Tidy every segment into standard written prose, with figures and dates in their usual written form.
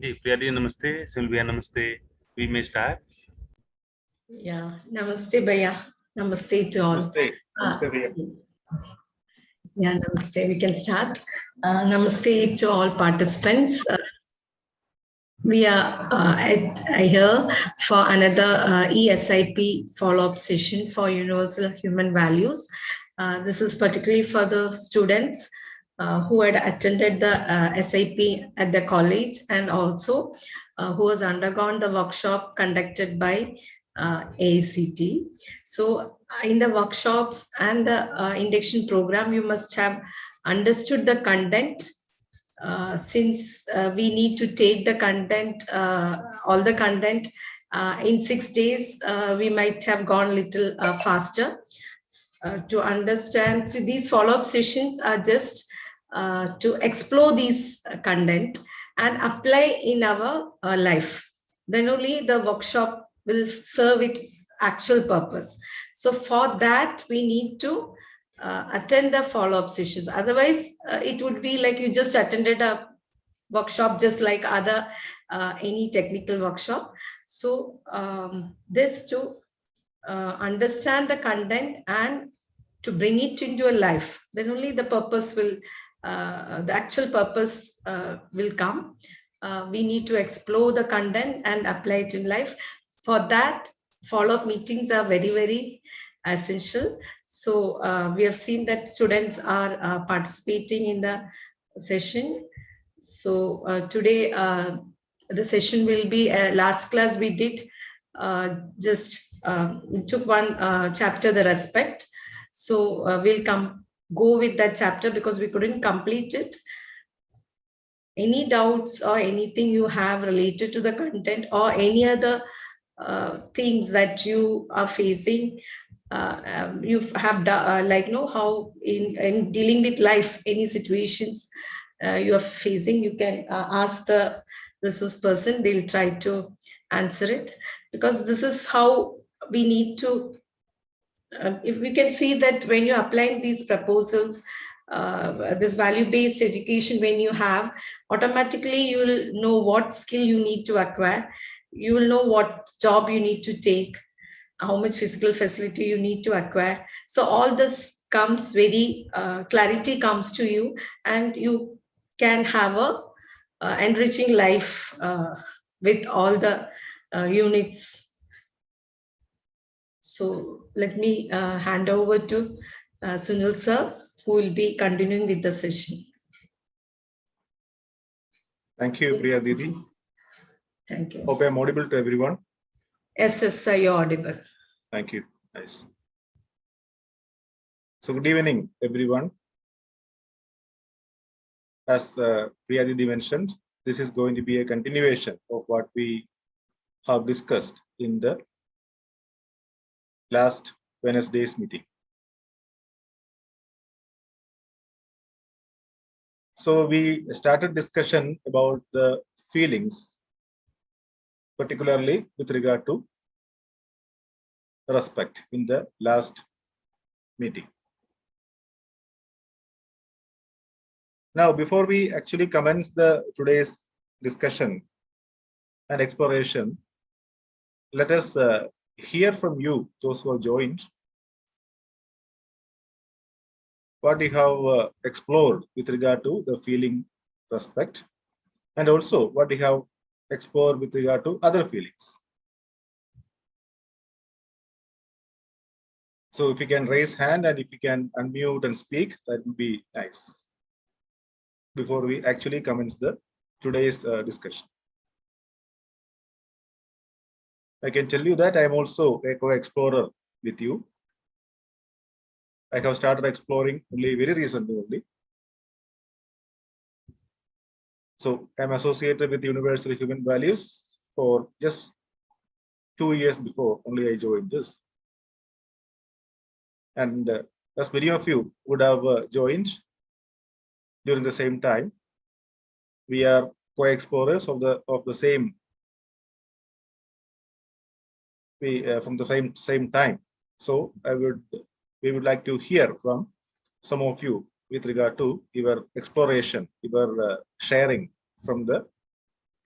जी प्रिया दी नमस्ते, सिल्विया नमस्ते. We may start. Yeah, namaste, Bhaiya. Namaste to all. Namaste. Namaste, Bhaiya. Yeah, namaste. We can start. Namaste to all participants. We are here for another eSIP follow-up session for Universal Human Values. This is particularly for the students who had attended the SIP at the college and also who has undergone the workshop conducted by AICTE. So in the workshops and the induction program, you must have understood the content. Since we need to take the content, all the content in 6 days, we might have gone a little faster to understand. So these follow-up sessions are just to explore these content and apply in our life. Then only the workshop will serve its actual purpose. So for that, we need to attend the follow-up sessions. Otherwise, it would be like you just attended a workshop just like other any technical workshop. So this to understand the content and to bring it into a life, then only the purpose will, the actual purpose will come. We need to explore the content and apply it in life. For that, follow-up meetings are very, very essential. So we have seen that students are participating in the session. So today the session will be last class we did just took one chapter, the respect. So we'll go with that chapter because we couldn't complete it. Any doubts or anything you have related to the content or any other things that you are facing, you have like know how in dealing with life, any situations you are facing, you can ask the resource person. They'll try to answer it, because this is how we need to, if we can see that when you're applying these proposals, this value-based education, when you have, automatically you will know what skill you need to acquire. You will know what job you need to take, how much physical facility you need to acquire. So all this comes very, clarity comes to you, and you can have a enriching life with all the units. So let me hand over to Sunil sir, who will be continuing with the session. Thank you, Priya Didi. Thank you. Hope I'm audible to everyone. Yes, sir, you're audible. Thank you. Nice. So good evening, everyone. As Priya Didi mentioned, this is going to be a continuation of what we have discussed in the last Wednesday's meeting. So we started discussion about the feelings, particularly with regard to respect in the last meeting. Now, before we actually commence today's discussion and exploration, let us hear from you, those who have joined, what you have explored with regard to the feeling respect, and also what you have explored with regard to other feelings. So if you can raise hand and if you can unmute and speak, that would be nice before we actually commence today's discussion. I can tell you that I am also a co-explorer with you. I have started exploring only very recently only. So I'm associated with Universal Human Values for just 2 years before only I joined this. And as many of you would have joined during the same time, we are co-explorers of the same from the same time. So we would like to hear from some of you with regard to your exploration, your sharing from the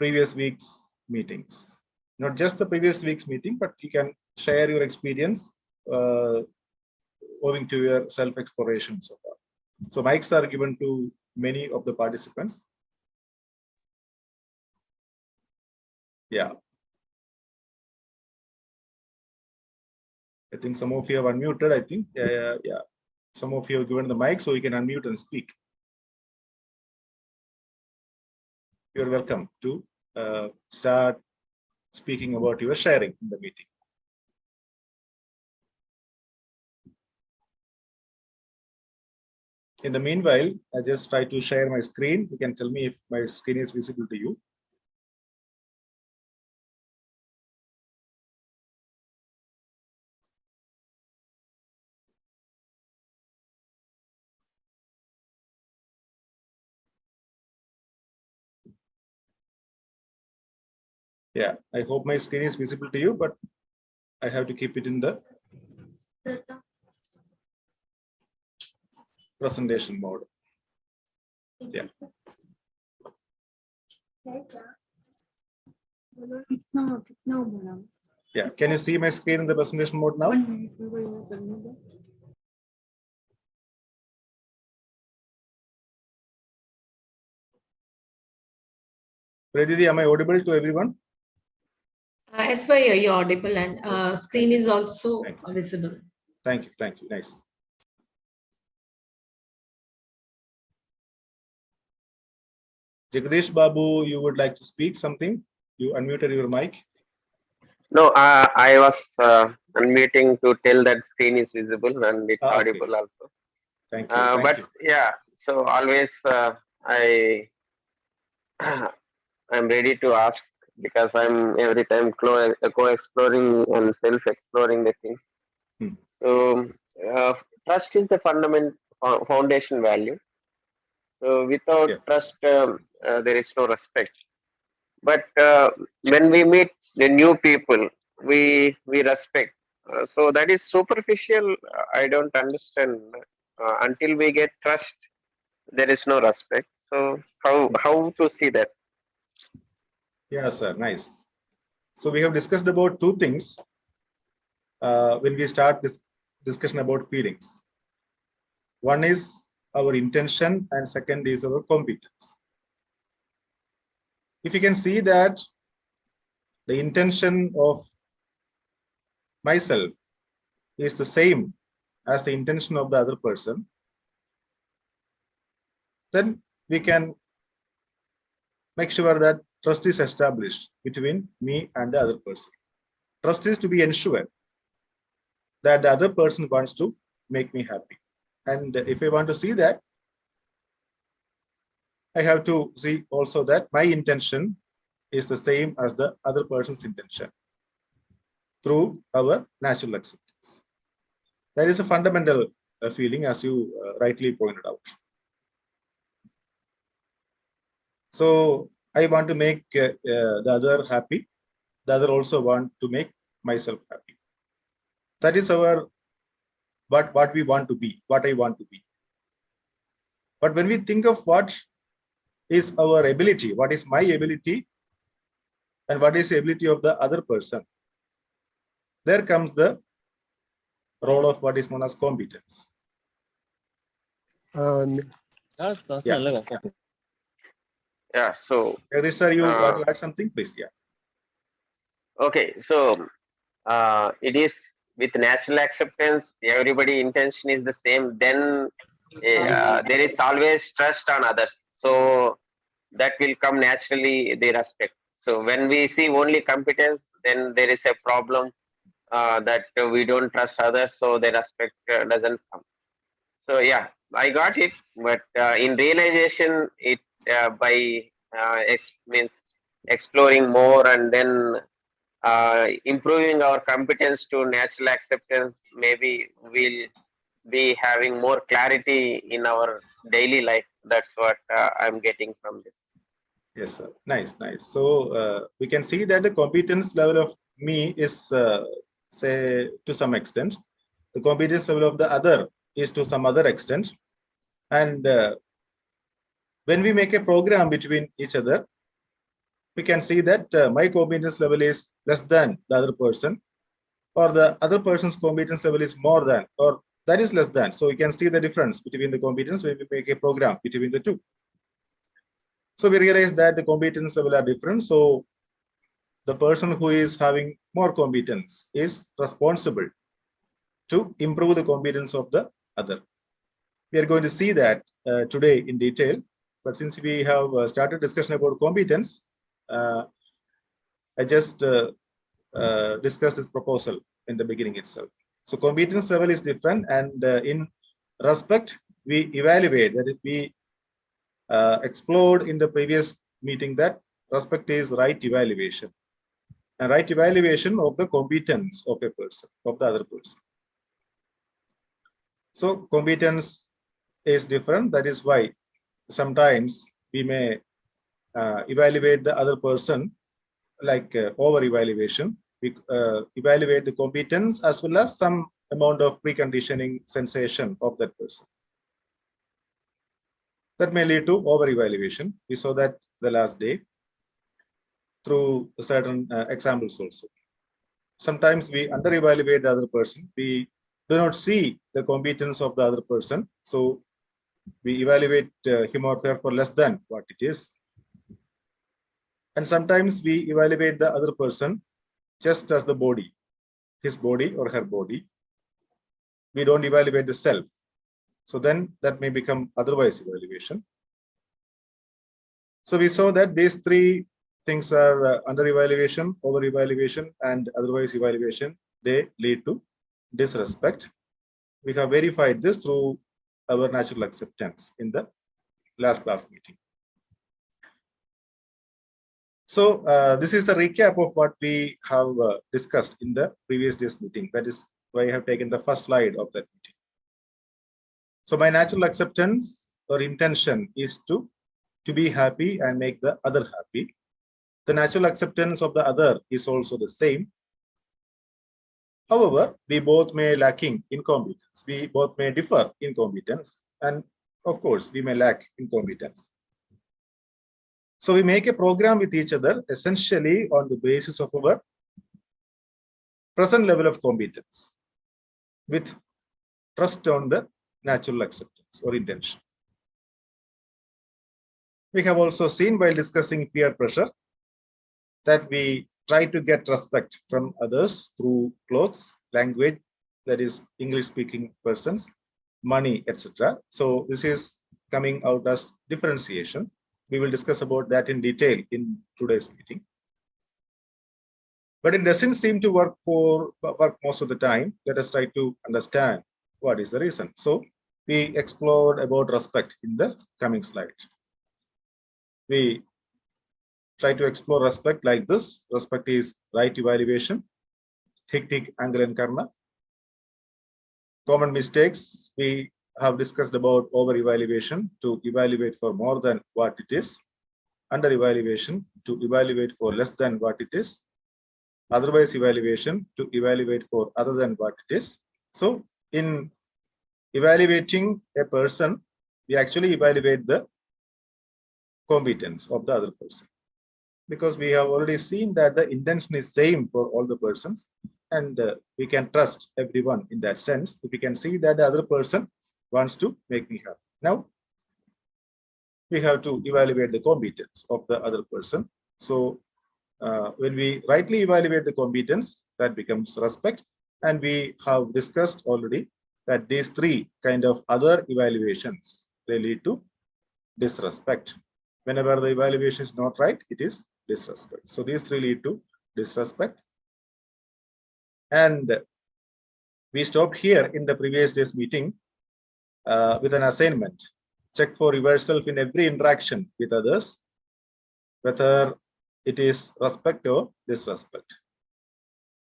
previous week's meetings. Not just the previous week's meeting, but you can share your experience owing to your self-exploration so far. So mics are given to many of the participants. Yeah. I think some of you have unmuted, I think. Yeah. Some of you have given the mic, so you can unmute and speak. You're welcome to start speaking about your sharing in the meeting. In the meanwhile, I just try to share my screen. You can tell me if my screen is visible to you. Yeah, I hope my screen is visible to you, but I have to keep it in the presentation mode. Yeah. Yeah, can you see my screen in the presentation mode now? Praditi, am I audible to everyone? As per you're audible and screen is also visible. Thank you, nice. Jagdish Babu, you would like to speak something? You unmuted your mic. No, I was unmuting to tell that screen is visible and it's audible okay. Also. Thank you. But you. Yeah, so always I'm ready to ask because I'm every time co-exploring and self-exploring the things. So trust is the fundamental foundation value. So without trust, there is no respect. But when we meet the new people, we respect. So that is superficial. I don't understand. Until we get trust, there is no respect. So how to see that? Yeah, sir. Nice. So we have discussed about two things when we start this discussion about feelings. One is our intention and second is our competence. If you can see that the intention of myself is the same as the intention of the other person, then we can make sure that trust is established between me and the other person. Trust is to be ensured that the other person wants to make me happy. And if I want to see that, I have to see also that my intention is the same as the other person's intention through our natural acceptance. That is a fundamental feeling, as you rightly pointed out. So I want to make the other happy. The other also want to make myself happy. That is our what we want to be, what I want to be. But when we think of what is our ability, what is my ability, and what is the ability of the other person, there comes the role of what is known as competence. Yeah. So, Sir, you want to add something, please? Yeah. Okay. So, it is with natural acceptance. Everybody intention is the same. Then there is always trust on others. So that will come naturally. The respect. So when we see only competence, then there is a problem that we don't trust others. So the respect doesn't come. So yeah, I got it. But in realization, it by means exploring more and then improving our competence to natural acceptance, maybe we'll be having more clarity in our daily life. That's what I'm getting from this. Yes, sir. Nice. So we can see that the competence level of me is, say, to some extent. The competence level of the other is to some other extent. And when we make a program between each other, we can see that my competence level is less than the other person, or the other person's competence level is more than, or that is less than. So we can see the difference between the competence when we make a program between the two. So we realize that the competence level are different. So the person who is having more competence is responsible to improve the competence of the other. We are going to see that today in detail. But since we have started discussion about competence, I just discussed this proposal in the beginning itself. So competence level is different, and in respect, we evaluate that. If we explored in the previous meeting that respect is right evaluation, and right evaluation of the competence of a person, of the other person. So competence is different. That is why sometimes we may evaluate the other person like over evaluation. We evaluate the competence as well as some amount of preconditioning sensation of that person. That may lead to over evaluation. We saw that the last day through certain examples also. Sometimes we under evaluate the other person. We do not see the competence of the other person. So we evaluate him or her for less than what it is. And sometimes we evaluate the other person just as the body, his body or her body. We don't evaluate the self. So then that may become otherwise evaluation. So we saw that these three things are under evaluation, over evaluation, and otherwise evaluation. They lead to disrespect. We have verified this through our natural acceptance in the last class meeting. So this is a recap of what we have discussed in the previous day's meeting. That is why I have taken the first slide of that meeting. So my natural acceptance or intention is to be happy and make the other happy. The natural acceptance of the other is also the same. However, we both may lacking in competence. We both may differ in competence, and of course, we may lack in competence. So we make a program with each other essentially on the basis of our present level of competence, with trust on the natural acceptance or intention. We have also seen while discussing peer pressure that we try to get respect from others through clothes, language, that is English-speaking persons, money, etc. So this is coming out as differentiation. We will discuss about that in detail in today's meeting. But it doesn't seem to work most of the time. Let us try to understand what is the reason. So we explored about respect in the coming slide. We try to explore respect like this. Respect is right evaluation, Hick, Angle, and Karma. Common mistakes we have discussed about over evaluation, to evaluate for more than what it is, under evaluation, to evaluate for less than what it is, otherwise evaluation, to evaluate for other than what it is. So in evaluating a person, we actually evaluate the competence of the other person, because we have already seen that the intention is same for all the persons, and we can trust everyone in that sense. If we can see that the other person wants to make me happy. Now we have to evaluate the competence of the other person. So when we rightly evaluate the competence, that becomes respect. And we have discussed already that these three kind of other evaluations, they lead to disrespect. Whenever the evaluation is not right, it is disrespect. So these three lead to disrespect. And we stopped here in the previous day's meeting with an assignment. Check for yourself in every interaction with others, whether it is respect or disrespect.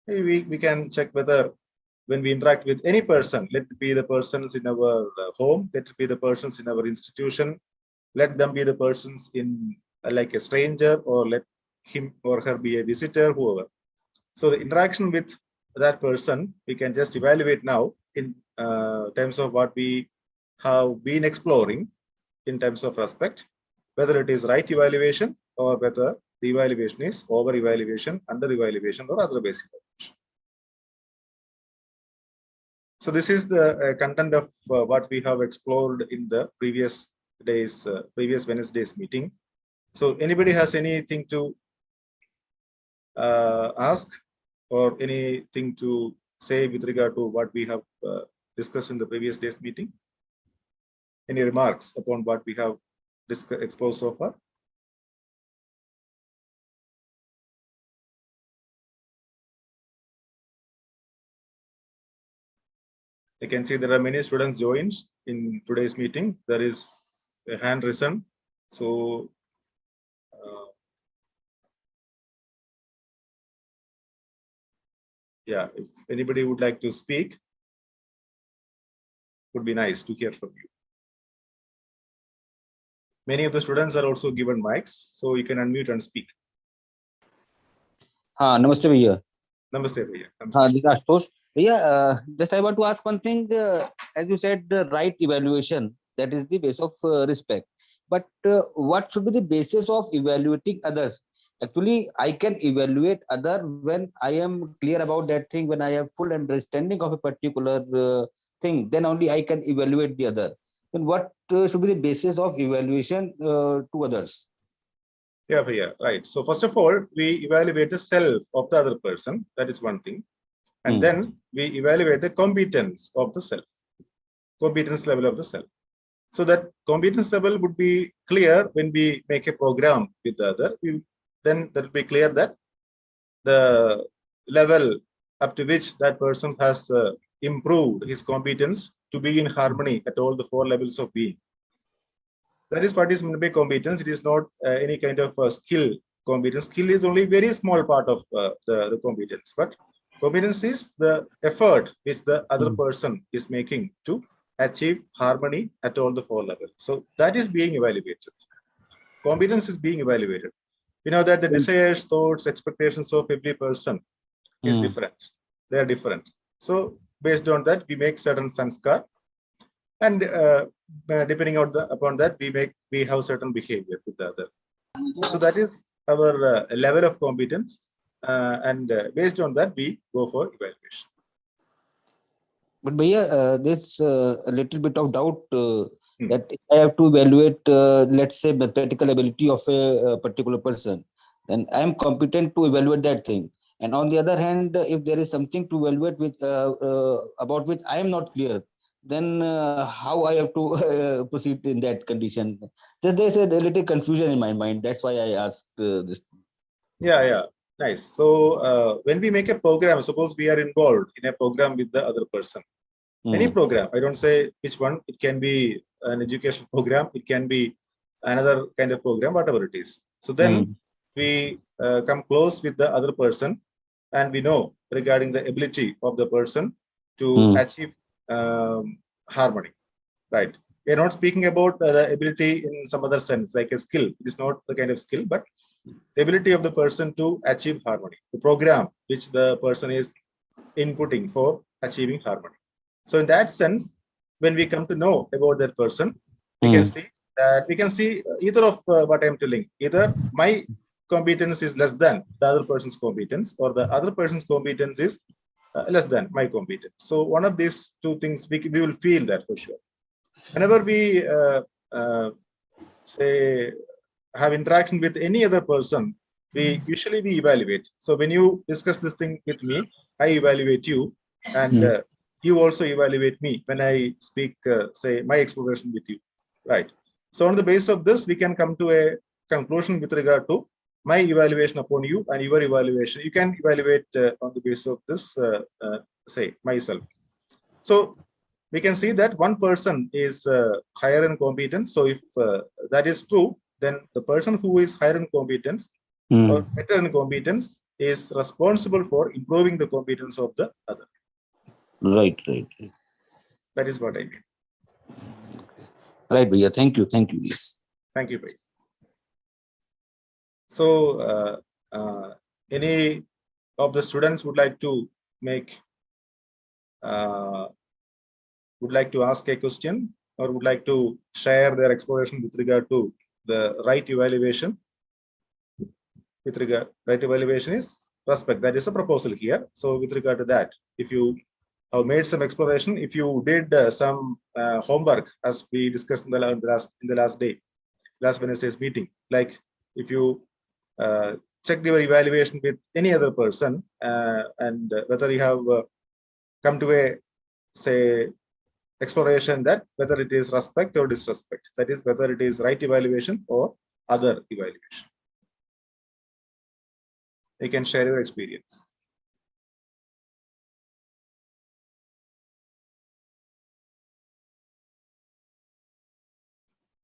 We can check whether when we interact with any person, let it be the persons in our home, let it be the persons in our institution, let them be the persons in like a stranger, or let him or her be a visitor, whoever. So the interaction with that person, we can just evaluate now in terms of what we have been exploring in terms of respect, whether it is right evaluation or whether the evaluation is over evaluation, under evaluation, or other basic evaluation. So this is the content of what we have explored in the previous Wednesday's meeting. So anybody has anything to ask or anything to say with regard to what we have discussed in the previous day's meeting? Any remarks upon what we have exposed so far? I can see there are many students joined in today's meeting. There is a hand risen. So yeah, if anybody would like to speak, would be nice to hear from you. Many of the students are also given mics, so you can unmute and speak. Namaste Bhaiya. Namaste Bhaiya. This is Ashutosh. Bhaiya, just I want to ask one thing. As you said, the right evaluation, that is the base of respect. But what should be the basis of evaluating others? Actually, I can evaluate other when I am clear about that thing, when I have full understanding of a particular thing, then only I can evaluate the other. Then what should be the basis of evaluation to others? Yeah, right. So first of all, we evaluate the self of the other person. That is one thing. And then we evaluate the competence of the self, competence level of the self. So that competence level would be clear when we make a program with the other. Then that will be clear that the level up to which that person has improved his competence to be in harmony at all the 4 levels of being. That is what is meant by competence. It is not any kind of skill competence. Skill is only a very small part of the competence. But competence is the effort which the other person is making to achieve harmony at all the 4 levels. So that is being evaluated. Competence is being evaluated. We know that the desires, thoughts, expectations of every person is different. They are different. So based on that, we make certain sanskar, and depending upon that, we have certain behavior with the other. So that is our level of competence, and based on that, we go for evaluation. But Bhaiya, there's a little bit of doubt that I have to evaluate, let's say, mathematical ability of a particular person, then I am competent to evaluate that thing. And on the other hand, if there is something to evaluate with about which I am not clear, then how I have to proceed in that condition? There's a little confusion in my mind. That's why I asked this. Yeah. Nice. So when we make a program, suppose we are involved in a program with the other person. Any program, I don't say which one, it can be an education program, it can be another kind of program, whatever it is. So then we come close with the other person, and we know regarding the ability of the person to achieve harmony, right? We are not speaking about the ability in some other sense, like a skill. It is not the kind of skill, but the ability of the person to achieve harmony, the program which the person is inputting for achieving harmony. So in that sense, when we come to know about that person, we can see that we can see either of what I'm telling. Either my competence is less than the other person's competence, or the other person's competence is less than my competence. So one of these two things, we will feel that for sure. Whenever we say have interaction with any other person, we usually evaluate. So when you discuss this thing with me, I evaluate you, and you also evaluate me when I speak, say, my exploration with you, right? So on the basis of this, we can come to a conclusion with regard to my evaluation upon you and your evaluation. You can evaluate on the basis of this, say, myself. So we can see that one person is higher in competence. So if that is true, then the person who is higher in competence or better in competence is responsible for improving the competence of the other. Right. That is what I mean. Right, Bhaiya. Thank you. Yes. Thank you, Bhaiya. So any of the students would like to ask a question, or would like to share their exploration with regard to the right evaluation? with regard, right evaluation is respect. That is a proposal here. So with regard to that, if you have made some exploration, if you did some homework, as we discussed in the last Wednesday's meeting, like if you checked your evaluation with any other person and whether you have come to a, say, exploration that whether it is respect or disrespect, that is whether it is right evaluation or other evaluation. You can share your experience.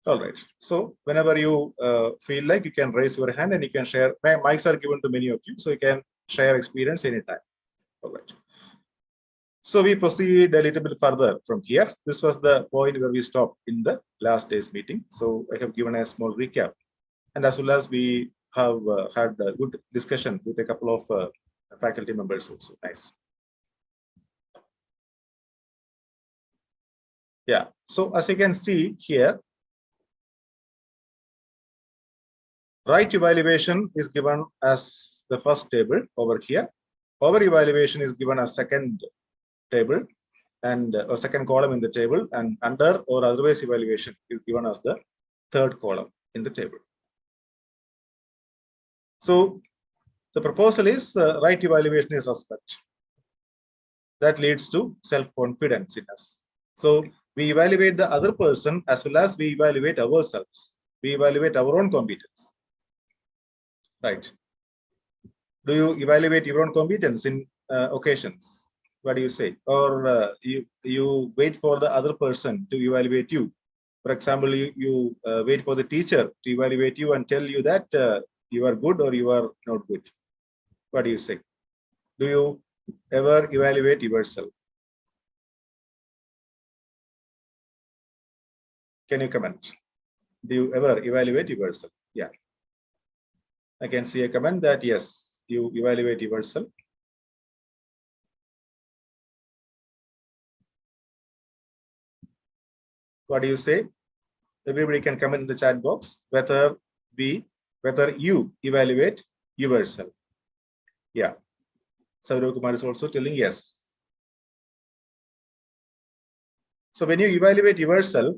All right. So whenever you feel like, you can raise your hand and you can share. Mics are given to many of you, so you can share experience anytime. All right. So we proceed a little bit further from here. This was the point where we stopped in the last day's meeting. So I have given a small recap. And as well as we have had a good discussion with a couple of faculty members also. Nice. Yeah. So as you can see here, right evaluation is given as the first table over here. Over evaluation is given as second table and a second column in the table, and under or otherwise evaluation is given as the third column in the table. So the proposal is right evaluation is respect. That leads to self-confidence in us. So we evaluate the other person as well as we evaluate ourselves. We evaluate our own competence. Right. Do you evaluate your own competence in occasions? What do you say? Or you wait for the other person to evaluate you. For example, you wait for the teacher to evaluate you and tell you that you are good or you are not good. What do you say? Do you ever evaluate yourself? Can you comment? Do you ever evaluate yourself? Yeah. I can see a comment that yes, you evaluate yourself. What do you say? Everybody can comment in the chat box whether you evaluate yourself. Yeah. Saurav Kumar is also telling yes. So when you evaluate yourself,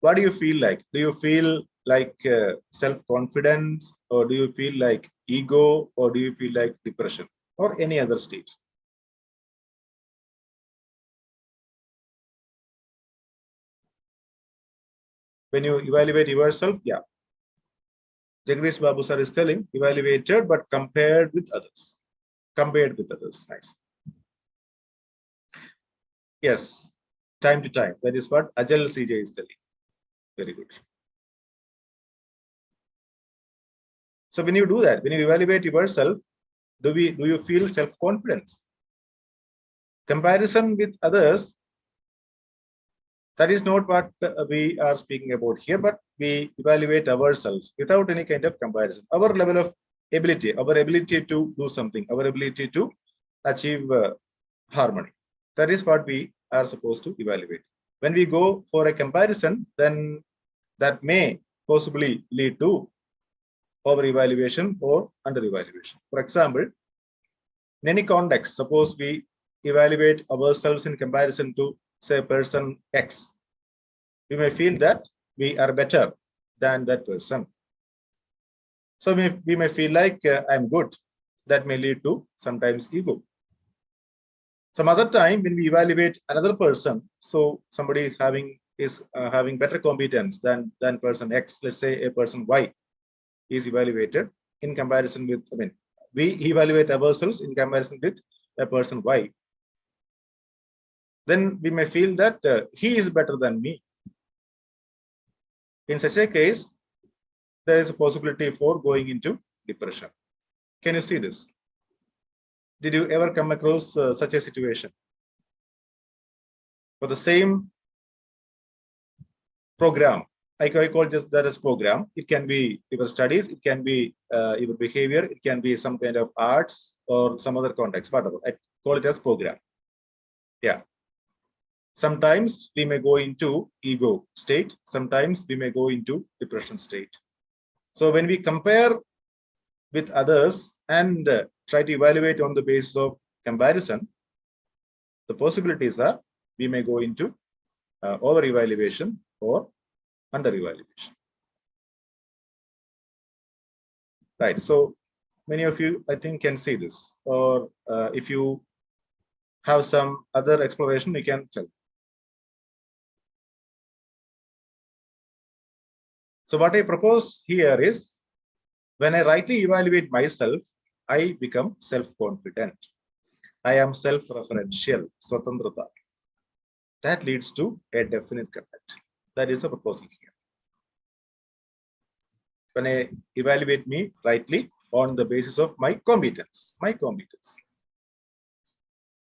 what do you feel like? Do you feel like self-confidence, or do you feel like ego, or do you feel like depression, or any other state? When you evaluate yourself, yeah. Jagdish Babu sir is telling evaluated but compared with others. Compared with others. Nice. Yes, time to time. That is what Ajal CJ is telling. Very good. So when you do that, when you evaluate yourself, do you feel self-confidence? Comparison with others, that is not what we are speaking about here, but we evaluate ourselves without any kind of comparison. Our level of ability, our ability to do something, our ability to achieve harmony. That is what we are supposed to evaluate. When we go for a comparison, then that may possibly lead to over-evaluation or under-evaluation. For example, in any context, suppose we evaluate ourselves in comparison to, say, person X. We may feel that we are better than that person. So we may feel like I'm good. That may lead to sometimes ego. Some other time when we evaluate another person, so somebody is having better competence than person X, let's say a person Y is evaluated in comparison with, we evaluate ourselves in comparison with a person Y. Then we may feel that he is better than me. In such a case, there is a possibility for going into depression. Can you see this? Did you ever come across such a situation? For the same program, I call just that as program. It can be your studies, it can be your behavior, it can be some kind of arts or some other context, whatever. I call it as program. Yeah. Sometimes we may go into ego state. Sometimes we may go into depression state. So when we compare with others and try to evaluate on the basis of comparison, the possibilities are we may go into over evaluation or under evaluation. Right. So many of you, I think, can see this, or if you have some other exploration, you can tell. So what I propose here is, when I rightly evaluate myself, I become self-confident. I am self-referential, swatantrata. That leads to a definite conduct. That is a proposal here. When I evaluate me rightly on the basis of my competence.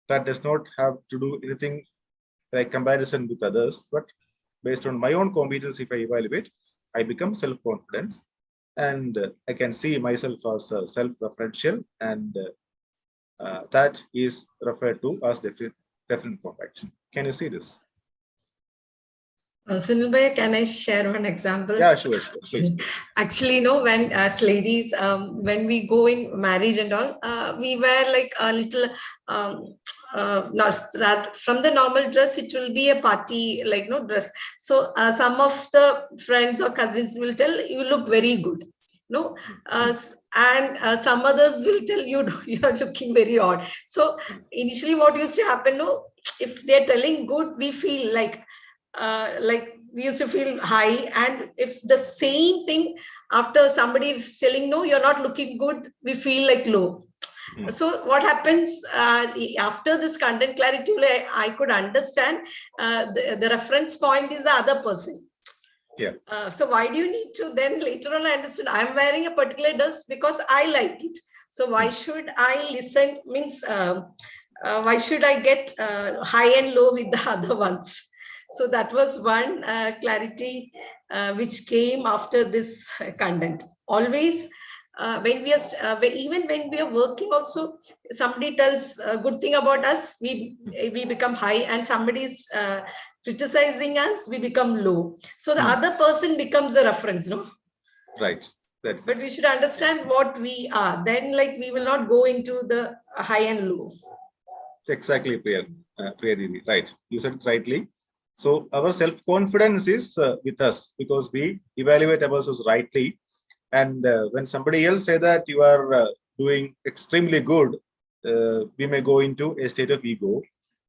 That does not have to do anything like comparison with others, but based on my own competence, if I evaluate, I become self-confident, and I can see myself as self-referential, and that is referred to as definite conduct. Can you see this? Sunil Bhai, can I share one example? Yeah, sure. Please. Actually, when as ladies, when we go in marriage and all, we wear like a little, not from the normal dress, it will be a party like dress. So some of the friends or cousins will tell you look very good. And some others will tell you are looking very odd. So initially, what used to happen, if they're telling good, we feel like we used to feel high, and if the same thing after somebody is telling no, you're not looking good, we feel like low. So what happens after this content clarity, I could understand the reference point is the other person. Yeah. So why do you need to then later on I understood I'm wearing a particular dress because I like it. So why should I listen, means why should I get high and low with the other ones? So that was one clarity which came after this content. Always when we are even when we are working also, somebody tells a good thing about us, we become high, and somebody is criticizing us, we become low. So the other person becomes the reference, no? Right. But we should understand what we are. Then, we will not go into the high and low. Exactly, Priya Didi. Right. You said it rightly. So our self-confidence is with us because we evaluate ourselves rightly. And when somebody else say that you are doing extremely good, we may go into a state of ego.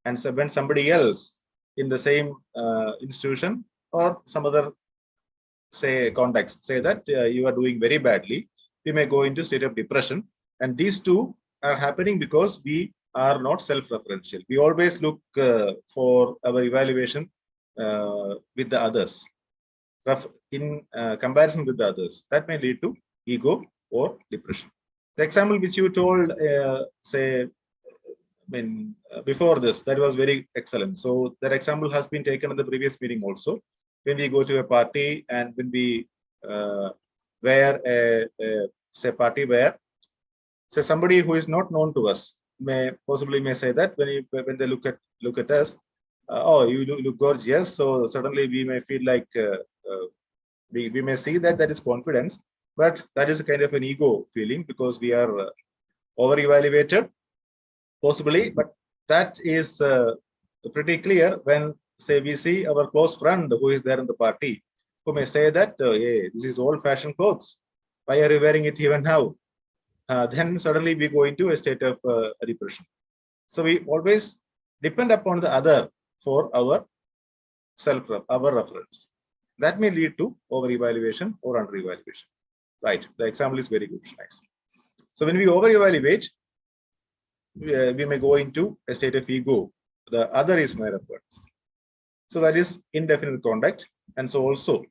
And so when somebody else in the same institution or some other context say that you are doing very badly, we may go into state of depression. And these two are happening because we are not self-referential. We always look for our evaluation with the others, in comparison with the others. That may lead to ego or depression. The example which you told, before this, that was very excellent. So that example has been taken in the previous meeting also. When we go to a party and when we wear a party wear, so somebody who is not known to us may say that when they look at us, oh, you look gorgeous. So suddenly we may feel like we may see that is confidence, but that is a kind of an ego feeling because we are over evaluated, possibly. But that is pretty clear when we see our close friend who is there in the party, who may say that, hey, this is old fashioned clothes. Why are you wearing it even now? Then suddenly we go into a state of depression. So we always depend upon the other for our reference. That may lead to over-evaluation or under-evaluation. Right. The example is very good. Nice. So when we over-evaluate, we may go into a state of ego. The other is my reference. So that is indefinite conduct. And so also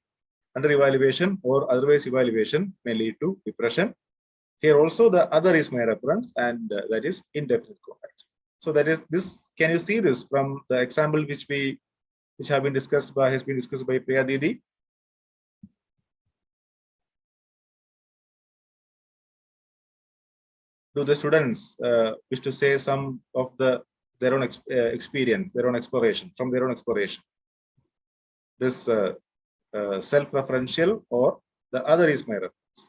under-evaluation or otherwise evaluation may lead to depression. Here also the other is my reference, and that is indefinite conduct. So that is this. Can you see this from the example which has been discussed by Priya Didi? Do the students wish to say some of the their own experience, their own exploration, from their own exploration. This self-referential or the other is my reference.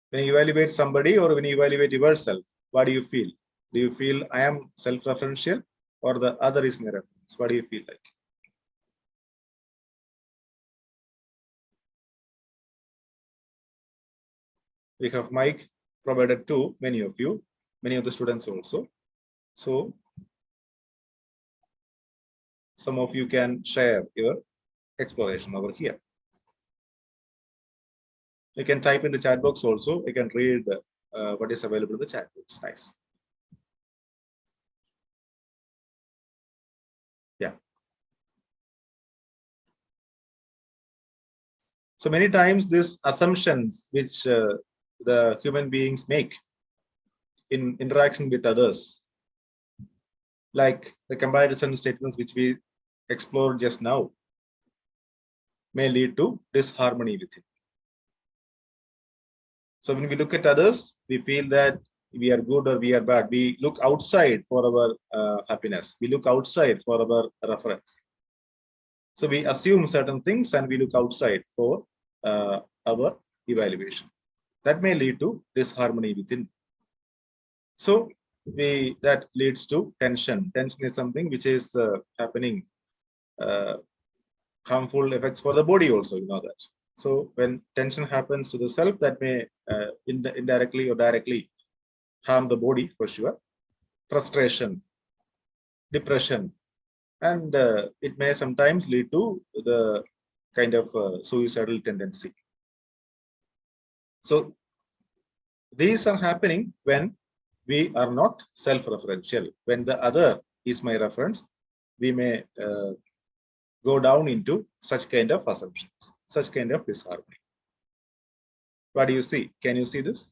When you evaluate somebody or when you evaluate yourself, what do you feel? Do you feel I am self-referential or the other is my reference? What do you feel like? We have mic provided to many of you, many of the students also. So some of you can share your exploration over here. You can type in the chat box also. You can read what is available in the chat box. Nice. Yeah. So many times these assumptions which the human beings make in interaction with others, like the comparison statements which we explored just now, may lead to disharmony within. So when we look at others, we feel that we are good or we are bad. We look outside for our happiness. We look outside for our reference. So we assume certain things and we look outside for our evaluation. That may lead to disharmony within. So that leads to tension. Tension is something which is happening, harmful effects for the body also, you know that. So when tension happens to the self, that may indirectly or directly harm the body for sure. Frustration, depression, and it may sometimes lead to the kind of suicidal tendency. So these are happening when we are not self-referential. When the other is my reference, we may go down into such kind of assumptions, such kind of disharmony. What do you see? Can you see this?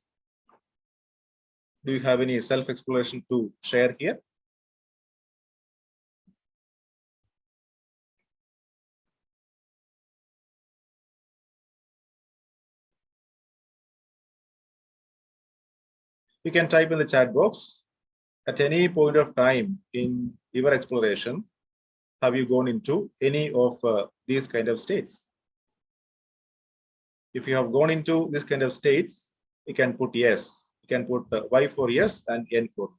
Do you have any self-exploration to share here? You can type in the chat box. At any point of time in your exploration, have you gone into any of these kind of states? If you have gone into this kind of states, you can put yes. You can put Y for yes and N for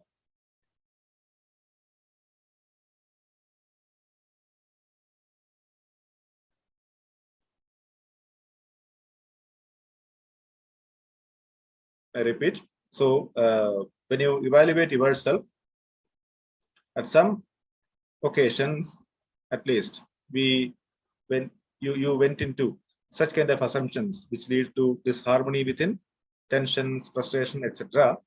no. I repeat. So when you evaluate yourself, at some occasions, at least, when you went into such kind of assumptions which lead to disharmony within, tensions, frustration, etc.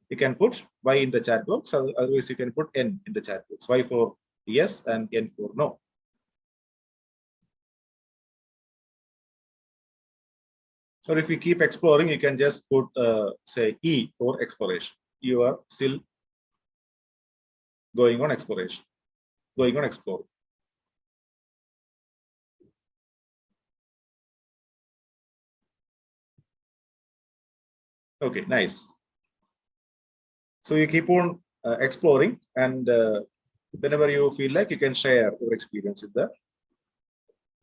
You can put Y in the chat box, otherwise you can put N in the chat box. Y for yes and N for no. Or if you keep exploring, you can just put say E for exploration. You are still going on exploration, going on exploring. Okay, nice. So you keep on exploring, and whenever you feel like, you can share your experience with the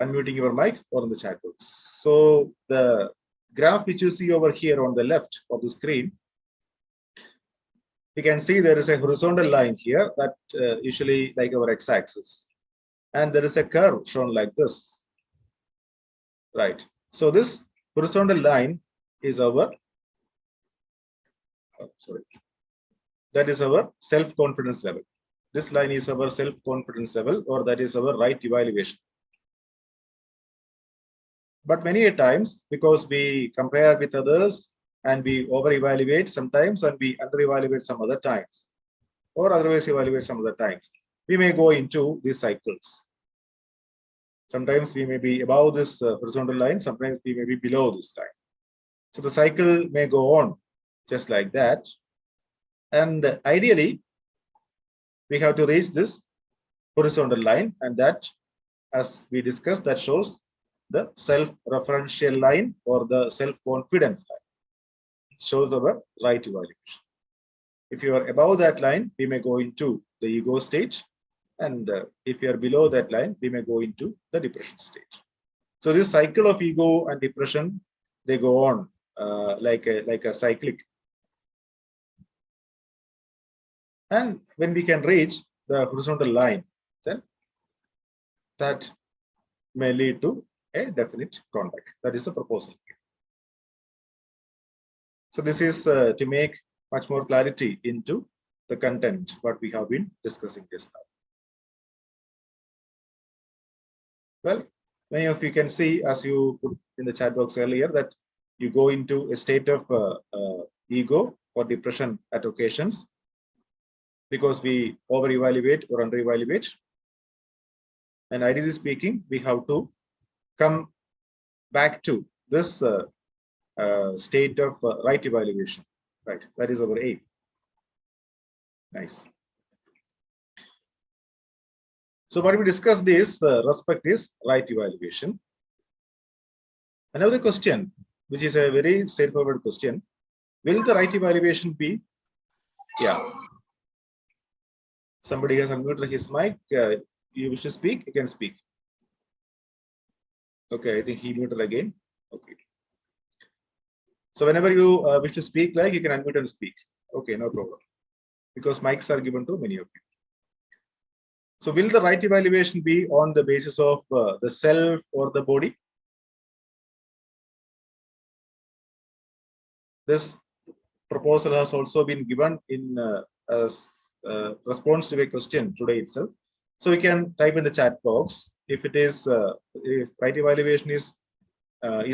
unmuting your mic or in the chat box. So the graph which you see over here on the left of the screen, you can see there is a horizontal line here that usually like our x-axis, and there is a curve shown like this, right? So this horizontal line is our that is our self-confidence level. This line is our self-confidence level, or that is our right evaluation. But many a times, because we compare with others and we over-evaluate sometimes and we under-evaluate some other times, or otherwise evaluate some other times, we may go into these cycles. Sometimes we may be above this horizontal line, sometimes we may be below this line. So the cycle may go on just like that. And ideally, we have to reach this horizontal line, and that, as we discussed, that shows the self-referential line or the self-confidence line. It shows our right evaluation. If you are above that line, we may go into the ego stage. And if you are below that line, we may go into the depression stage. So this cycle of ego and depression, they go on like a cyclic. And when we can reach the horizontal line, then that may lead to a definite contact. That is the proposal. So this is to make much more clarity into the content what we have been discussing just now. Well, many of you can see, as you put in the chat box earlier, that you go into a state of ego or depression at occasions because we over-evaluate or under-evaluate. And ideally speaking, we have to come back to this state of right evaluation. Right, that is our aim. Nice. So what we discussed is respect is right evaluation. Another question, which is a very straightforward question, will the right evaluation be? Yeah. Somebody has unmuted his mic. You wish to speak? You can speak. Okay, I think he muted again. Okay. So whenever you wish to speak, like, you can unmute and speak. Okay, no problem. Because mics are given to many of you. So will the right evaluation be on the basis of the self or the body? This proposal has also been given in response to a question today itself. So you can type in the chat box. If it is, if right evaluation is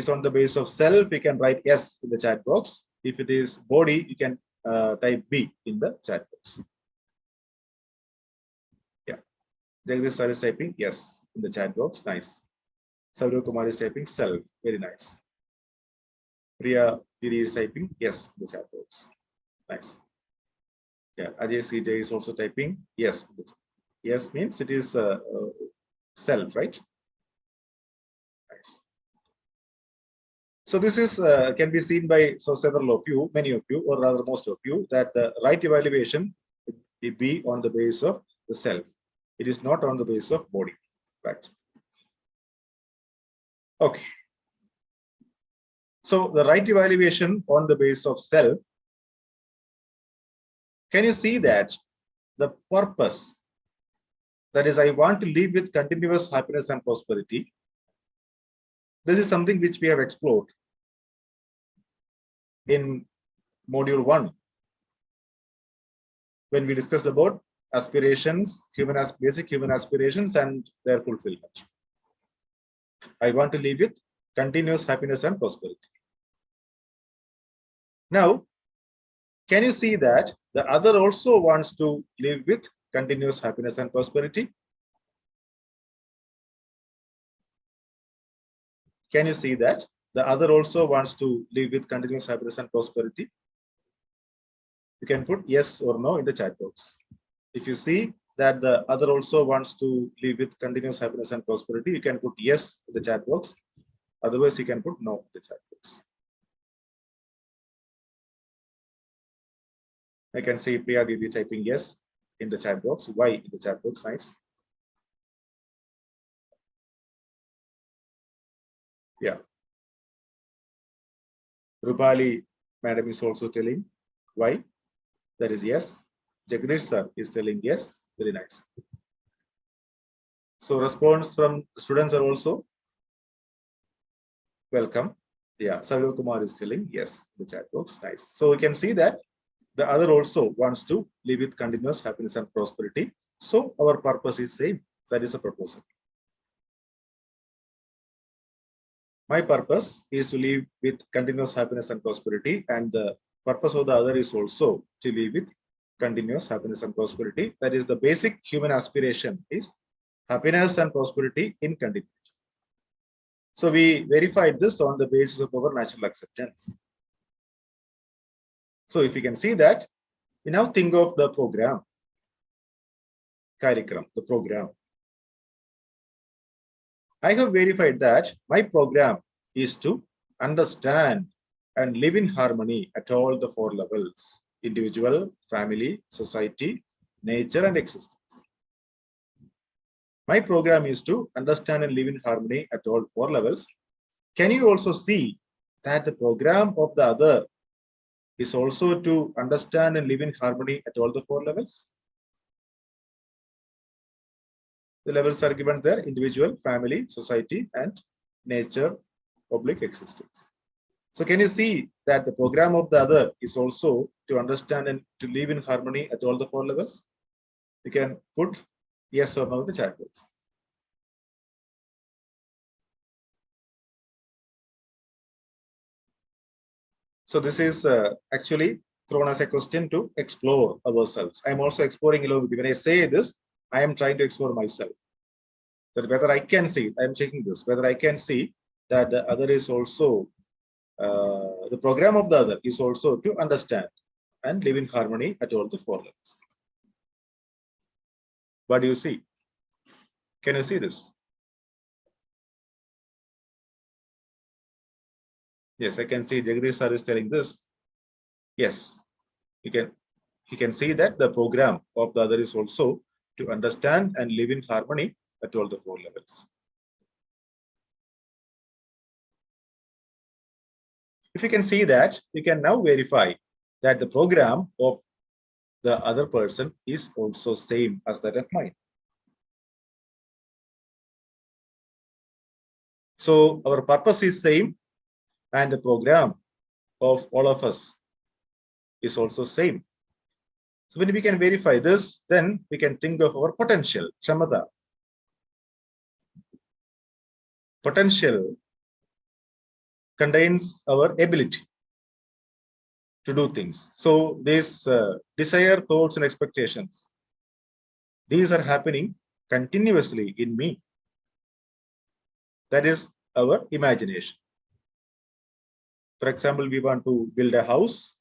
on the basis of self, you can write yes in the chat box. If it is body, you can type B in the chat box. Yeah, Jagdish sir is typing yes in the chat box. Nice. Saurav Kumar is typing self. Very nice. Priya Diri is typing yes in the chat box. Nice. Yeah, Ajay CJ is also typing yes. Yes means it is self, right? Nice. So this is can be seen by several of you, many of you, or rather most of you, that the right evaluation will be on the basis of the self. It is not on the basis of body, right? Okay. So the right evaluation on the basis of self, can you see that the purpose, that is, I want to live with continuous happiness and prosperity. This is something which we have explored in module 1 when we discussed about aspirations, basic human aspirations and their fulfillment. I want to live with continuous happiness and prosperity. Now, can you see that the other also wants to live with continuous happiness and prosperity? Can you see that the other also wants to live with continuous happiness and prosperity? You can put yes or no in the chat box. If you see that the other also wants to live with continuous happiness and prosperity, you can put yes in the chat box. Otherwise, you can put no in the chat box. I can see Priya Didi typing yes in the chat box. Why in the chat box? Nice. Yeah. Rupali madam is also telling why. That is yes. Jagdish sir is telling yes. Very nice. So response from students are also welcome. Yeah, Saurav Kumar is telling yes in the chat box. Nice. So we can see that the other also wants to live with continuous happiness and prosperity. So our purpose is same. That is a proposal. My purpose is to live with continuous happiness and prosperity, and the purpose of the other is also to live with continuous happiness and prosperity. That is the basic human aspiration, is happiness and prosperity in continuity. So we verified this on the basis of our natural acceptance. So if you can see that, we now think of the program, Karikram, the program. I have verified that my program is to understand and live in harmony at all the 4 levels individual, family, society, nature, and existence. My program is to understand and live in harmony at all 4 levels. Can you also see that the program of the other is also to understand and live in harmony at all the 4 levels? The levels are given there: individual, family, society, and nature, public, existence. So can you see that the program of the other is also to understand and to live in harmony at all the 4 levels? You can put yes or no in the chat box. So this is actually thrown as a question to explore ourselves. I'm also exploring a little bit. When I say this, I am trying to explore myself. That whether I can see, I'm checking this, whether I can see that the other is also, the program of the other is also to understand and live in harmony at all the 4 levels. What do you see? Can you see this? Yes, I can see Jagdish sir is telling this. Yes, he can see that the program of the other is also to understand and live in harmony at all the 4 levels. If you can see that, you can now verify that the program of the other person is also same as that of mine. So our purpose is same, and the program of all of us is also same. So when we can verify this, then we can think of our potential, kshamata. Potential contains our ability to do things. So these desire, thoughts, and expectations, these are happening continuously in me. That is our imagination. For example, we want to build a house.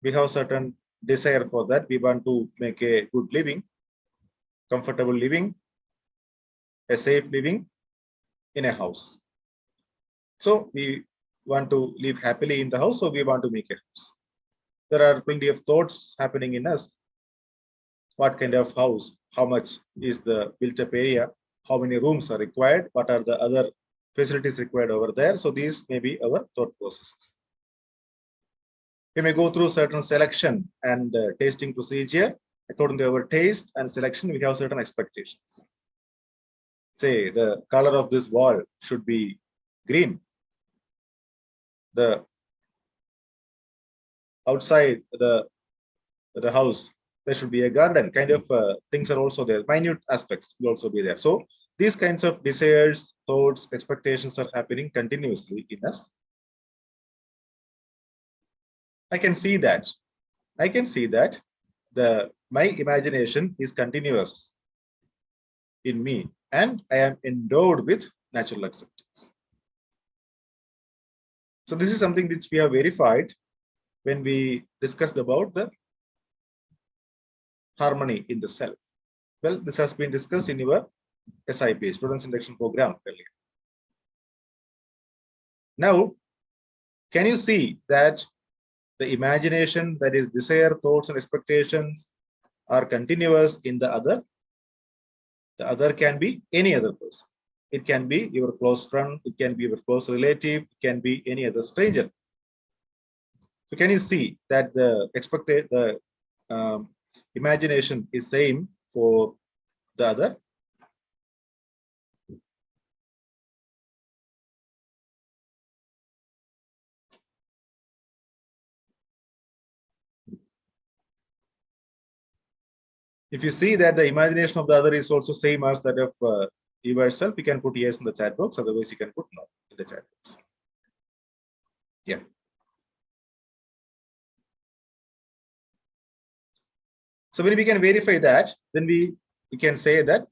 We have certain desire for that. We want to make a good living, comfortable living, a safe living in a house. So we want to live happily in the house, so we want to make a house. There are plenty of thoughts happening in us. What kind of house? How much is the built-up area? How many rooms are required? What are the other facilities required over there? So these may be our thought processes. We may go through certain selection and tasting procedure. According to our taste and selection, we have certain expectations. Say the color of this wall should be green. The outside the house, there should be a garden. Kind of things are also there. Minute aspects will also be there. So these kinds of desires, thoughts, expectations are happening continuously in us. I can see that. I can see that my imagination is continuous in me, and I am endowed with natural acceptance. So this is something which we have verified when we discussed about the harmony in the self. Well, this has been discussed in your SIP, Students Induction Program, earlier. Now, can you see that the imagination, that is desire, thoughts, and expectations, are continuous in the other? The other can be any other person. It can be your close friend, it can be your close relative, it can be any other stranger. So can you see that the imagination is same for the other? If you see that the imagination of the other is also same as that of yourself, you can put yes in the chat box. Otherwise, you can put no in the chat box. Yeah. So when we can verify that, then we can say that,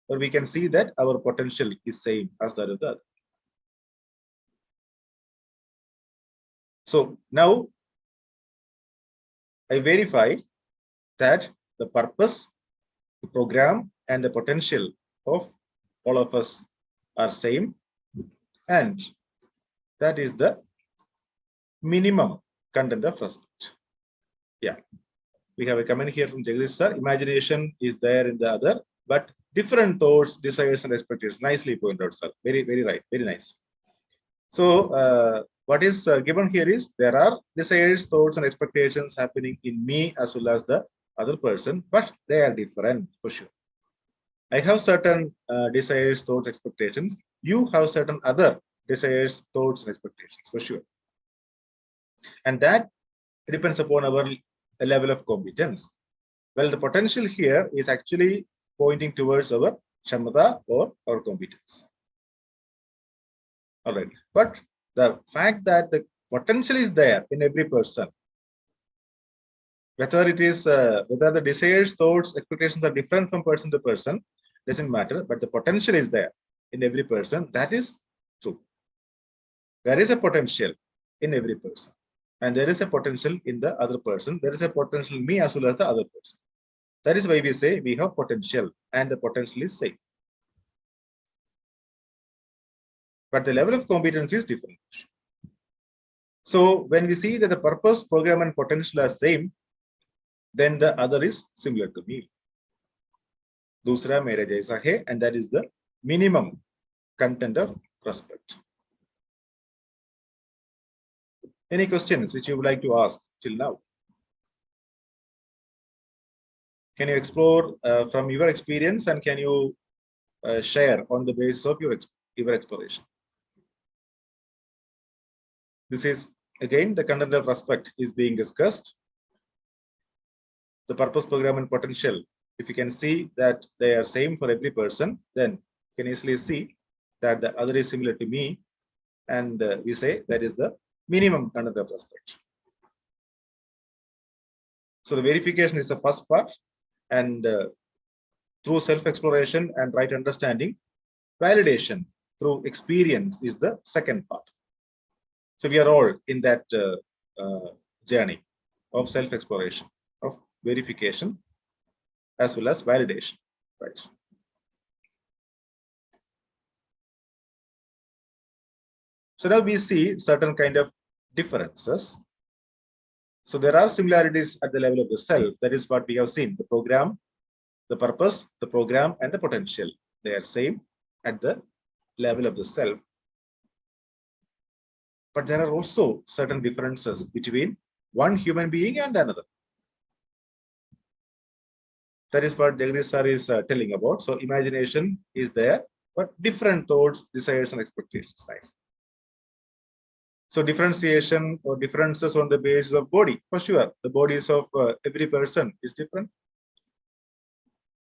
or we can see that our potential is same as that of the other. So now I verify that the purpose, the program, and the potential of all of us are same, and that is the minimum content of respect. Yeah. We have a comment here from Jagdish sir. Imagination is there in the other, but different thoughts, desires, and expectations. Nicely pointed out, sir. Very, very right. Very nice. So, what is given here is there are desires, thoughts, and expectations happening in me as well as the other person, but they are different for sure. I have certain desires, thoughts, expectations. You have certain other desires, thoughts, and expectations for sure. And that depends upon our level of competence. Well, the potential here is actually pointing towards our Shamata or our competence. All right. But the fact that the potential is there in every person, whether it is whether the desires, thoughts, expectations are different from person to person, doesn't matter. But the potential is there in every person. That is true. There is a potential in every person, and there is a potential in the other person. There is a potential in me as well as the other person. That is why we say we have potential, and the potential is same. But the level of competence is different. So when we see that the purpose, program, and potential are same, then the other is similar to me. Dusra mere jaisa hai, and that is the minimum content of respect. Any questions which you would like to ask till now? Can you explore from your experience, and can you share on the basis of your exploration? This is again the content of respect is being discussed. The purpose, program, and potential. If you can see that they are same for every person, then you can easily see that the other is similar to me, and we say that is the minimum content of respect. So the verification is the first part, and through self-exploration and right understanding, validation through experience is the second part. So we are all in that journey of self-exploration, of verification, as well as validation, right? So now we see certain kind of differences. So there are similarities at the level of the self. That is what we have seen. The program, the purpose, the program, and the potential. They are same at the level of the self. But there are also certain differences between one human being and another. That is what Jagdish sir is telling about. So imagination is there, but different thoughts, desires, and expectations. Nice. So differentiation or differences on the basis of body, for sure. The bodies of every person is different.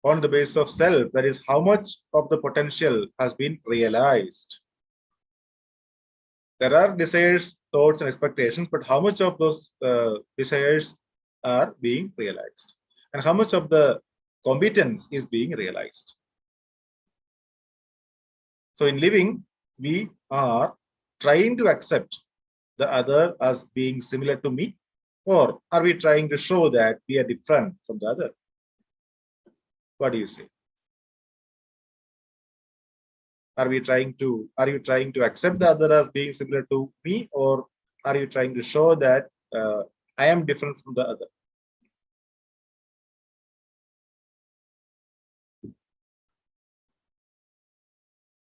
On the basis of self, that is how much of the potential has been realized. There are desires, thoughts, and expectations, but how much of those desires are being realized? And how much of the competence is being realized? So in living, we are trying to accept the other as being similar to me, or are we trying to show that we are different from the other? What do you say? Are you trying to accept the other as being similar to me, or are you trying to show that I am different from the other?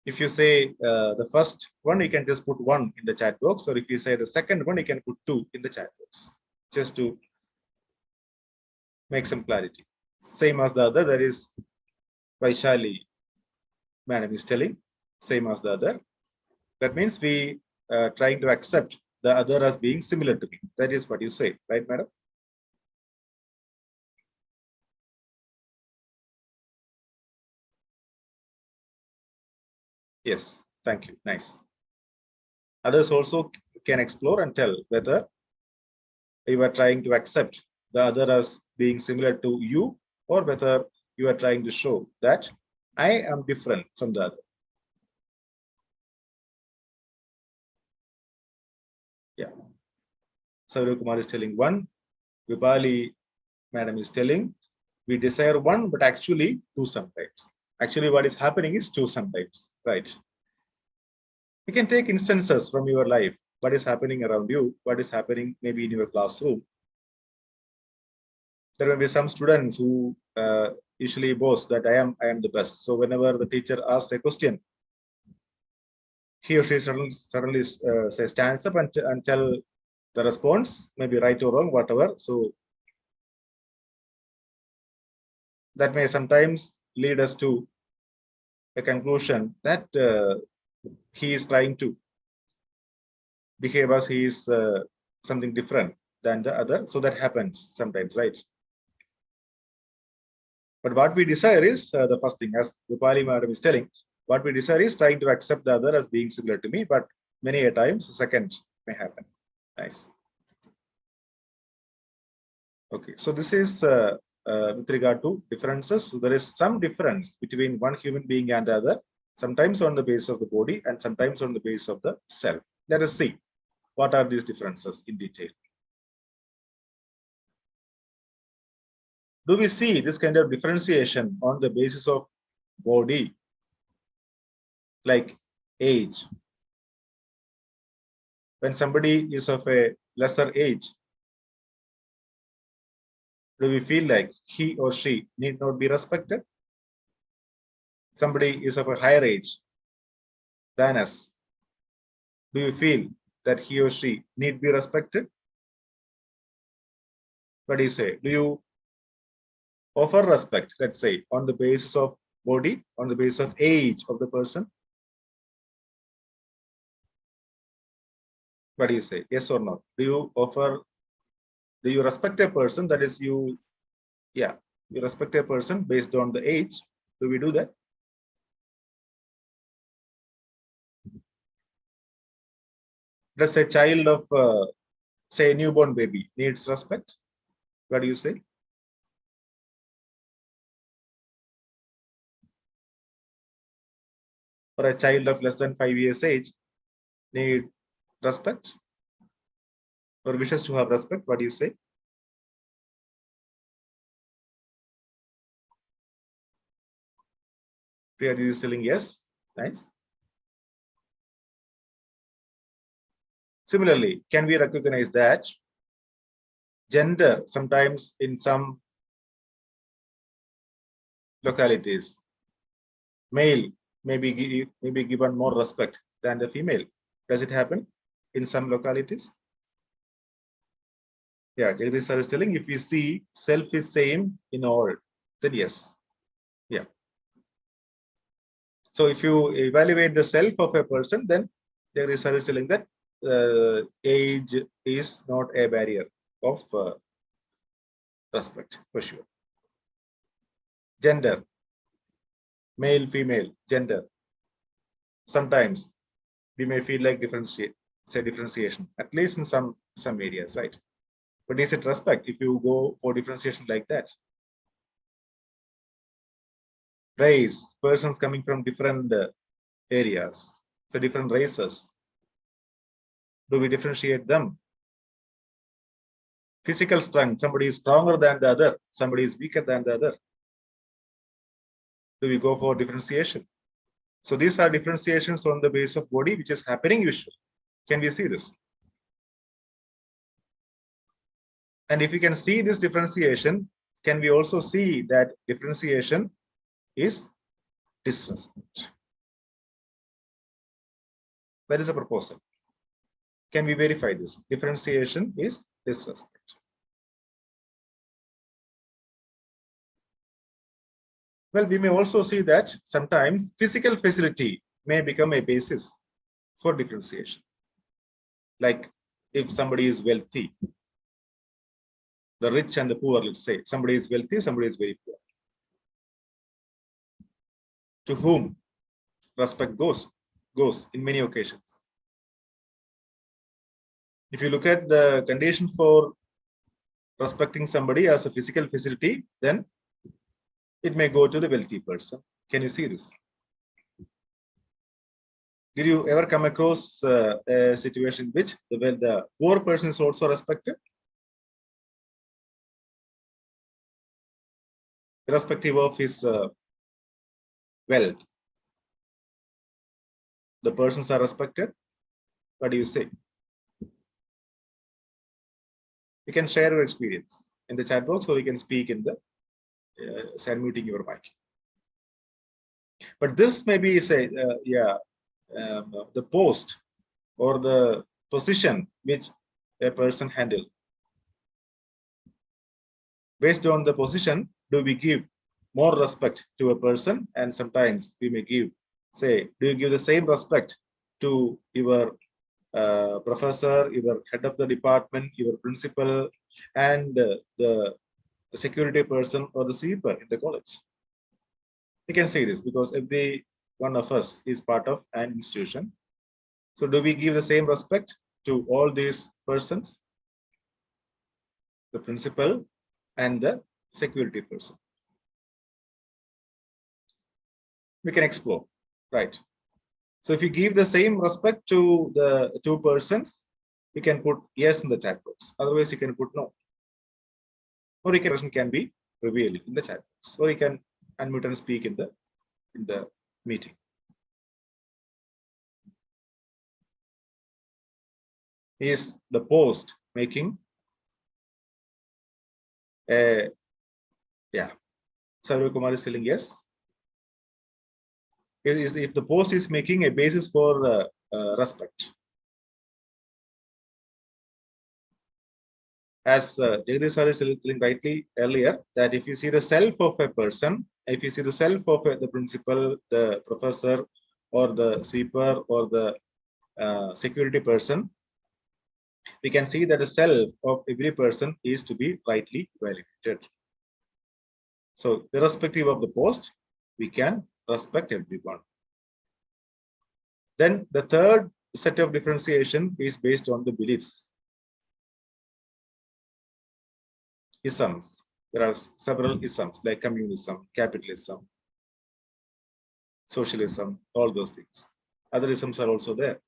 If you say the first one, you can just put 1 in the chat box, or if you say the second one, you can put 2 in the chat box, just to make some clarity. Same as the other, that is Vaishali madam is telling, same as the other. That means we trying to accept the other as being similar to me. That is what you say, right, madam? Yes, thank you. Nice. Others also can explore and tell whether you are trying to accept the other as being similar to you, or whether you are trying to show that I am different from the other. Yeah. Saurav Kumar is telling 1. Vipali madam is telling we desire 1, but actually 2 sometimes. Actually, what is happening is 2 sometimes, right? You can take instances from your life. What is happening around you? What is happening maybe in your classroom? there will be some students who usually boast that I am the best. So whenever the teacher asks a question, he or she suddenly stands up and tell the response, maybe right or wrong, whatever. So that may sometimes lead us to a conclusion that he is trying to behave as he is something different than the other. So that happens sometimes, right? But what we desire is the first thing, as Rupali madam is telling, what we desire is trying to accept the other as being similar to me, but many a times second may happen. Nice. Okay, so this is with regard to differences. So there is some difference between one human being and the other, sometimes on the basis of the body and sometimes on the basis of the self. Let us see what are these differences in detail. Do we see this kind of differentiation on the basis of body, like age? When somebody is of a lesser age, do we feel like he or she need not be respected? Somebody is of a higher age than us. Do you feel that he or she need be respected? What do you say? Do you offer respect, let's say, on the basis of body, on the basis of age of the person? What do you say? Yes or no? Do you respect a person? That is, you respect a person based on the age. Do we do that? Does a child of, say, a newborn baby needs respect? What do you say? Or a child of less than 5 years age need respect or wishes to have respect? What do you say? Priya is telling yes. Nice. Similarly, can we recognize that gender sometimes in some localities, male may be given more respect than the female? Does it happen in some localities? Yeah, Jagdish sir is telling, if we see self is same in all, then yes. Yeah. So if you evaluate the self of a person, then Jagdish sir is telling that age is not a barrier of respect, for sure. Gender, male, female, gender. Sometimes we may feel like differentiation, at least in some areas, right? But is it respect if you go for differentiation like that? Race, persons coming from different areas, so different races. Do we differentiate them? Physical strength, somebody is stronger than the other, somebody is weaker than the other. Do we go for differentiation? So these are differentiations on the basis of body, which is happening usually. Can we see this? And if we can see this differentiation, can we also see that differentiation is disrespect? That is a proposal. Can we verify this? Differentiation is disrespect. Well, we may also see that sometimes physical facility may become a basis for differentiation. Like if somebody is wealthy, the rich and the poor, let's say, somebody is wealthy, somebody is very poor. To whom respect goes in many occasions. If you look at the condition for respecting somebody as a physical facility, then it may go to the wealthy person. Can you see this? Did you ever come across a situation in which the poor person is also respected? Irrespective of his wealth, the persons are respected? What do you say? You can share your experience. in the chat box, or you can speak in the unmuting your mic. But this may be say the post or the position which a person handle. Based on the position, do we give more respect to a person? And sometimes we may give, say, do you give the same respect to your professor, your head of the department, your principal, and the security person or the sweeper in the college? You can say this because every one of us is part of an institution. So do we give the same respect to all these persons? The principal and the security person. We can explore, right? So if you give the same respect to the two persons, you can put yes in the chat box. Otherwise, you can put no. Or you can be revealed in the chat box. Or you can unmute and speak in the meeting. Is the post making a Sarva Kumar is telling yes. It is if the post is making a basis for respect. As Jagdish sir is telling rightly earlier, that if you see the self of a person, if you see the self of the principal, the professor, or the sweeper, or the security person, we can see that the self of every person is to be rightly evaluated. So irrespective of the post, we can respect everyone. Then the third set of differentiation is based on the beliefs. Isms. There are several isms like communism, capitalism, socialism, all those things. Other isms are also there.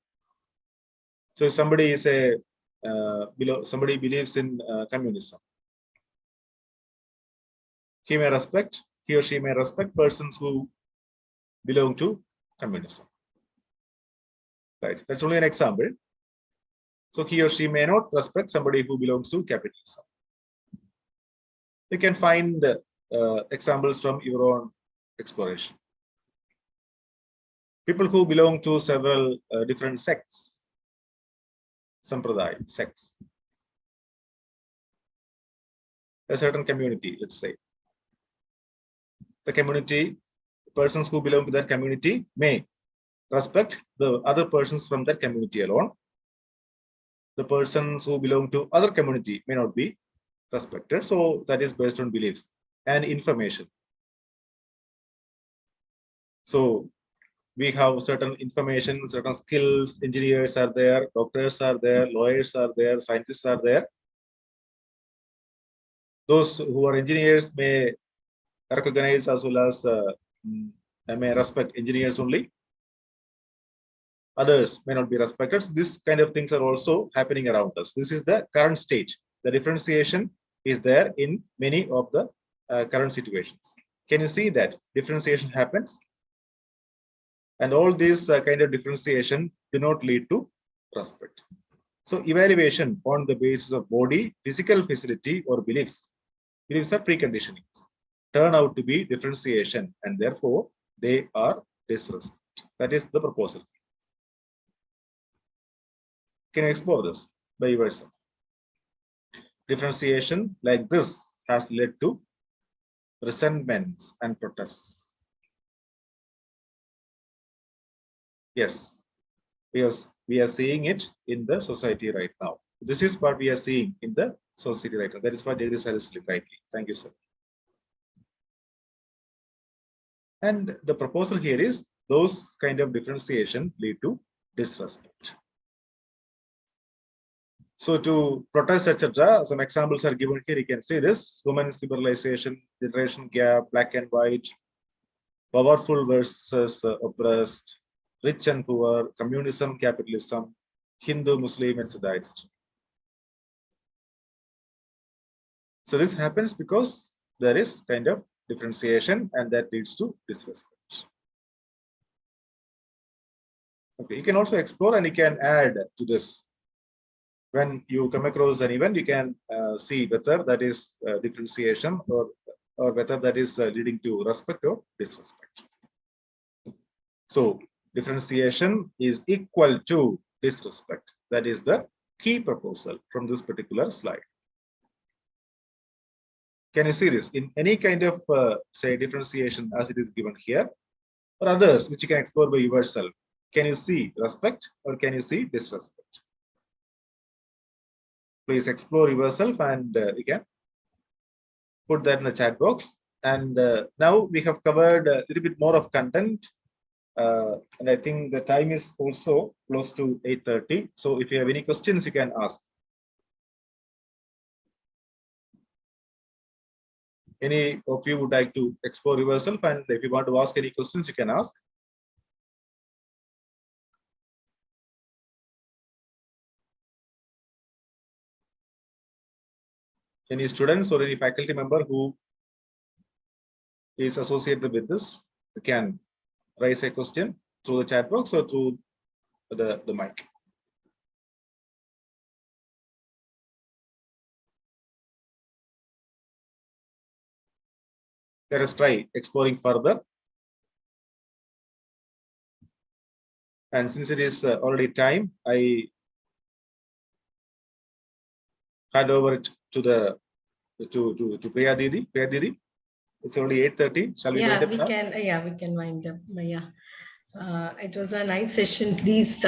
So if somebody is somebody believes in communism, he or she may respect persons who belong to communism. Right, that's only an example. So he or she may not respect somebody who belongs to capitalism. You can find examples from your own exploration. People who belong to several different sects, sampradaya, sects, a certain community, let's say. The community, persons who belong to that community may respect the other persons from that community alone. The persons who belong to other community may not be respected. So that is based on beliefs and information. So we have certain information, certain skills, engineers are there, doctors are there, lawyers are there, scientists are there. Those who are engineers may recognize as well as may respect engineers only. Others may not be respected. So this kind of things are also happening around us. This is the current state. The differentiation is there in many of the current situations. Can you see that differentiation happens? And all these kind of differentiation do not lead to respect. So evaluation on the basis of body, physical facility, or beliefs. Beliefs are preconditionings. Turn out to be differentiation, and therefore they are disrespect. That is the proposal. Can you explore this by yourself? Differentiation like this has led to resentments and protests. Yes, we are seeing it in the society right now. This is what we are seeing in the society right now. That is what Jagdish sir is saying rightly. Thank you, sir. And the proposal here is those kind of differentiation lead to disrespect. So to protest, etc., some examples are given here. You can see this: women's liberalization, generation gap, black and white, powerful versus oppressed, rich and poor, communism, capitalism, Hindu, Muslim, etc. So this happens because there is kind of differentiation, and that leads to disrespect. Okay, you can also explore and you can add to this when you come across an event, you can see whether that is differentiation or whether that is leading to respect or disrespect. So differentiation is equal to disrespect. That is the key proposal from this particular slide. Can you see this in any kind of say differentiation as it is given here, or others which you can explore by yourself? Can you see respect or can you see disrespect? Please explore yourself, and you can put that in the chat box. And now we have covered a little bit more of content, and I think the time is also close to 8:30. So if you have any questions, you can ask. Any of you would like to explore yourself, and if you want to ask any questions, you can ask. Any students or any faculty member who is associated with this, you can raise a question through the chat box or through the mic. Let us try exploring further. And since it is already time, I hand over it to the to Priya Didi. Priya Didi, it's already 8:30. Shall we wind up now? We can wind up. It was a nice session. These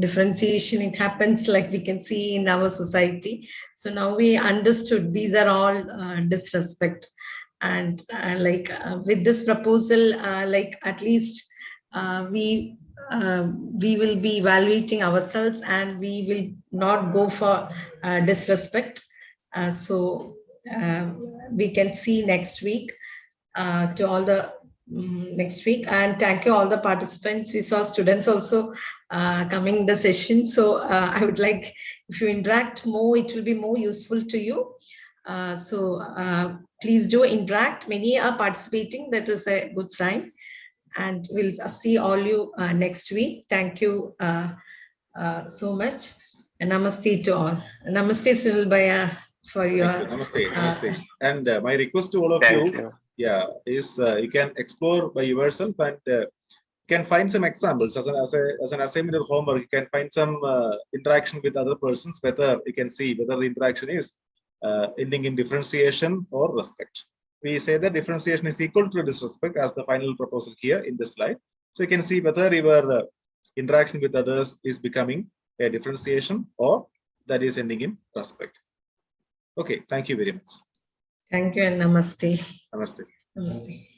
differentiation, it happens like we can see in our society. So now we understood these are all disrespect. And with this proposal, at least we will be evaluating ourselves, and we will not go for disrespect. So we can see next week to all the next week. And thank you all the participants. We saw students also coming the session. So I would like, if you interact more, it will be more useful to you. Please do interact. Many are participating. That is a good sign. And we'll see all you next week. Thank you so much. And namaste to all. Namaste, Sunil Bhaiya, for your. Namaste, namaste. And my request to all of you, is you can explore by yourself, and can find some examples as an assignment or homework. You can find some interaction with other persons, whether you can see whether the interaction is ending in differentiation or respect. We say that differentiation is equal to disrespect as the final proposal here in this slide. So you can see whether your interaction with others is becoming a differentiation or that is ending in respect. Okay, thank you very much. Thank you and namaste. Namaste. Namaste.